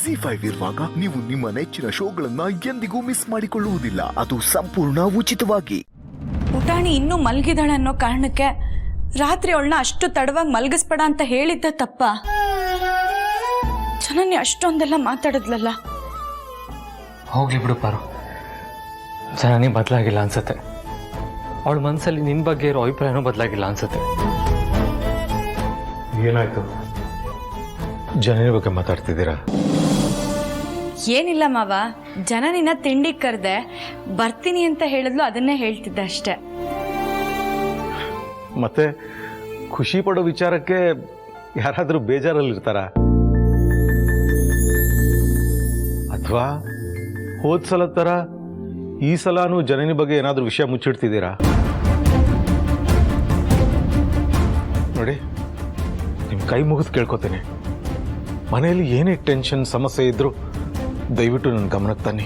ZEE5 ಇರುವಾಗ ನೀವು ನಿಮ್ಮ ನೆಚ್ಚಿನ ಶೋಗಳನ್ನ ಎಂದಿಗೂ ಮಿಸ್ ಮಾಡಿಕೊಳ್ಳುವುದಿಲ್ಲ. ಅದು ಸಂಪೂರ್ಣ ಉಚಿತವಾಗಿ. ಪುಟಾಣಿ ಇನ್ನೂ ಮಲಗಿದಾಳೆ ಅನ್ನೋ ಕಾರಣಕ್ಕೆ ರಾತ್ರಿ ಅವಳನ್ನ ಅಷ್ಟು ತಡವಾಗಿ ಮಲಗಿಸ್ಬೇಡ ಅಂತ ಹೇಳಿದ್ದ ತಪ್ಪ. ಜನನಿ ಅಷ್ಟೊಂದೆಲ್ಲ ಮಾತಾಡಿದ್ಲಲ್ಲ. ಹೋಗ್ಲಿ ಬಿಡು ಪಾರು, ಜನನಿ ಬದಲಾಗಿಲ್ಲ ಅನ್ಸತ್ತೆ. ಅವಳ ಮನಸ್ಸಲ್ಲಿ ನಿನ್ನ ಬಗ್ಗೆ ಇರೋ ಅಭಿಪ್ರಾಯನೂ ಬದಲಾಗಿಲ್ಲ ಅನ್ಸತ್ತೆ. ಏನಾಯ್ತು? ಜನನಿ ಬಗ್ಗೆ ಮಾತಾಡ್ತಿದ್ದೀರಾ? ಏನಿಲ್ಲ ಮಾವ, ಜನನಿನ ತಿಂಡಿ ಕರೆದೆ ಬರ್ತೀನಿ ಅಂತ ಹೇಳಿದ್ಲು, ಅದನ್ನೇ ಹೇಳ್ತಿದ್ದೆ ಅಷ್ಟೆ. ಮತ್ತೆ ಖುಷಿ ಪಡೋ ವಿಚಾರಕ್ಕೆ ಯಾರಾದರೂ ಬೇಜಾರಲ್ಲಿರ್ತಾರ? ಅಥವಾ ಹೋದ್ ಸಲ ಥರ ಈ ಸಲನೂ ಜನನಿ ಬಗ್ಗೆ ಏನಾದರೂ ವಿಷಯ ಮುಚ್ಚಿಡ್ತಿದ್ದೀರಾ? ನೋಡಿ, ನಿಮ್ಮ ಕೈ ಮುಗಿದು ಕೇಳ್ಕೊತೀನಿ, ಮನೆಯಲ್ಲಿ ಏನೇ ಟೆನ್ಷನ್ ಸಮಸ್ಯೆ ಇದ್ರೂ ದಯವಿಟ್ಟು ನನ್ನ ಗಮನಕ್ಕೆ ತನ್ನಿ.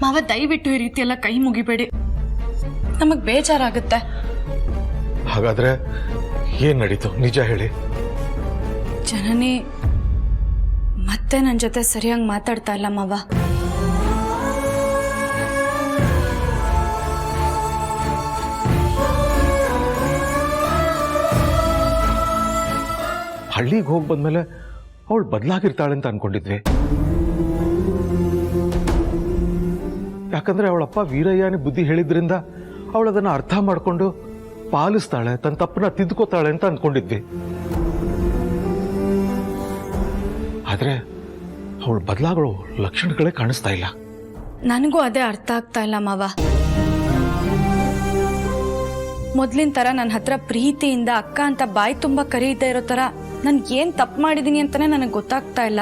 ಮಾವ, ದಯವಿಟ್ಟು ಈ ರೀತಿ ಎಲ್ಲ ಕೈ ಮುಗಿಬೇಡಿ, ನಮಗ್ ಬೇಜಾರಾಗುತ್ತೆ. ಹಾಗಾದ್ರೆ ಏನ್ ನಡೀತು ನಿಜ ಹೇಳಿ. ಜನನಿ ಮತ್ತೆ ನನ್ನ ಜೊತೆ ಸರಿಯಾಗಿ ಮಾತಾಡ್ತಾ ಇಲ್ಲ ಮಾವ. ಹಳ್ಳಿಗೆ ಹೋಗಿ ಬಂದ್ಮೇಲೆ ಅವಳು ಬದಲಾಗಿರ್ತಾಳೆ ಅಂತ ಅನ್ಕೊಂಡಿದ್ವಿ. ಯಾಕಂದ್ರೆ ಅವಳಪ್ಪ ವೀರಯ್ಯನೇ ಬುದ್ಧಿ ಹೇಳಿದ್ರಿಂದ ಅವಳು ಅದನ್ನ ಅರ್ಥ ಮಾಡ್ಕೊಂಡು ಪಾಲಿಸ್ತಾಳೆ, ತನ್ನ ತಪ್ಪನ್ನ ತಿದ್ಕೋತಾಳೆ ಅಂತ ಅನ್ಕೊಂಡಿದ್ವಿ. ಆದ್ರೆ ಅವಳು ಬದಲಾಗೋ ಲಕ್ಷಣಗಳೇ ಕಾಣಿಸ್ತಾ ಇಲ್ಲ. ನನಗೂ ಅದೇ ಅರ್ಥ ಆಗ್ತಾ ಇಲ್ಲ ಮಾವ. ಮೊದ್ಲಿನ ತರ ನನ್ನ ಹತ್ರ ಪ್ರೀತಿಯಿಂದ ಅಕ್ಕ ಅಂತ ಬಾಯಿ ತುಂಬಾ ಕರೀತಾ ಇರೋ ತರ ನನ್ ಏನ್ ತಪ್ಪು ಮಾಡಿದೀನಿ ಅಂತಾನೆ ನನಗೆ ಗೊತ್ತಾಗ್ತಾ ಇಲ್ಲ.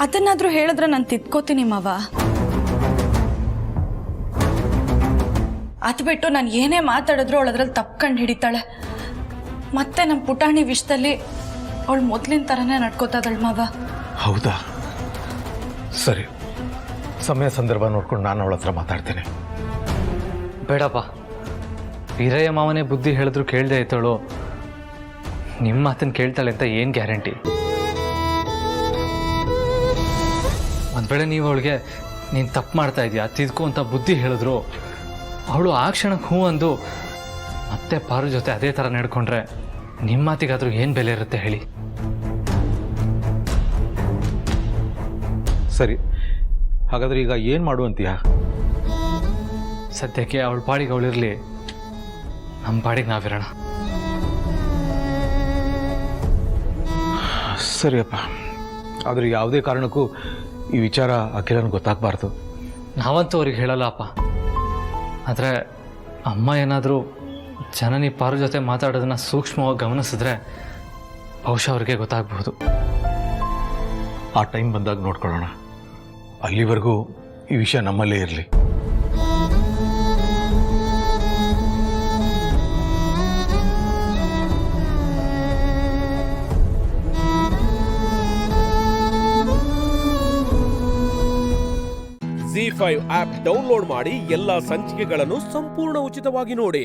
ಅದನ್ನಾದ್ರೂ ಹೇಳಿದ್ರೆ ನಾನು ತಿದ್ಕೋತೀನಿ ಮಾವ. ಅದ್ ಬಿಟ್ಟು ನಾನು ಏನೇ ಮಾತಾಡಿದ್ರು ಅವಳು ಅದ್ರಲ್ಲಿ ತಪ್ಪು ಕಂಡು ಹಿಡಿತಾಳೆ. ಮತ್ತೆ ನಮ್ಮ ಪುಟಾಣಿ ವಿಷಯದಲ್ಲಿ ಅವಳು ಮೊದ್ಲಿನ ತರನೇ ನಡ್ಕೋತಾ ಇದ್ದಾಳೆ ಮಾವ. ಹೌದಾ? ಸರಿ, ಸಮಯ ಸಂದರ್ಭ ನೋಡ್ಕೊಂಡು ನಾನು ಅವಳ ಹತ್ರ ಮಾತಾಡ್ತೇನೆ. ಬೇಡಪ್ಪ, ವೀರಯ್ಯ ಮಾವನೇ ಬುದ್ಧಿ ಹೇಳಿದ್ರು ಕೇಳದೆ ಆಯ್ತಾಳು, ನಿಮ್ಮ ಮಾತನ್ನು ಕೇಳ್ತಾಳೆ ಅಂತ ಏನು ಗ್ಯಾರಂಟಿ? ಒಂದು ವೇಳೆ ನೀವು ಅವಳಿಗೆ ನೀನು ತಪ್ಪು ಮಾಡ್ತಾ ಇದೀಯಾ ತಿದ್ಕೋ ಅಂತ ಬುದ್ಧಿ ಹೇಳಿದ್ರು, ಅವಳು ಆ ಕ್ಷಣಕ್ಕೆ ಹೂ ಅಂದು ಮತ್ತೆ ಪಾರು ಜೊತೆ ಅದೇ ಥರ ನಡ್ಕೊಂಡ್ರೆ ನಿಮ್ಮ ಮಾತಿಗಾದರೂ ಏನು ಬೆಲೆ ಇರುತ್ತೆ ಹೇಳಿ? ಸರಿ, ಹಾಗಾದ್ರೆ ಈಗ ಏನು ಮಾಡುವಂತೀಯಾ? ಸದ್ಯಕ್ಕೆ ಅವಳ ಪಾಡಿಗೆ ಅವಳಿರಲಿ, ನಮ್ಮ ಪಾಡಿಗೆ ನಾವಿರೋಣ. ಸರಿಯಪ್ಪ, ಆದರೆ ಯಾವುದೇ ಕಾರಣಕ್ಕೂ ಈ ವಿಚಾರ ಅಖಿಲನ ಗೊತ್ತಾಗಬಾರ್ದು. ನಾವಂತೂ ಅವ್ರಿಗೆ ಹೇಳಲ್ಲ ಅಪ್ಪ. ಆದರೆ ಅಮ್ಮ ಏನಾದರೂ ಜನನಿ ಪಾರು ಜೊತೆ ಮಾತಾಡೋದನ್ನ ಸೂಕ್ಷ್ಮವಾಗಿ ಗಮನಿಸಿದ್ರೆ ಬಹುಶಃ ಅವ್ರಿಗೆ ಗೊತ್ತಾಗಬಹುದು. ಆ ಟೈಮ್ ಬಂದಾಗ ನೋಡ್ಕೊಳ್ಳೋಣ. ಅಲ್ಲಿವರೆಗೂ ಈ ವಿಷಯ ನಮ್ಮಲ್ಲೇ ಇರಲಿ. ZEE5 ಆಪ್ ಡೌನ್ಲೋಡ್ ಮಾಡಿ ಎಲ್ಲಾ ಸಂಚಿಕೆಗಳನ್ನು ಸಂಪೂರ್ಣ ಉಚಿತವಾಗಿ ನೋಡಿ.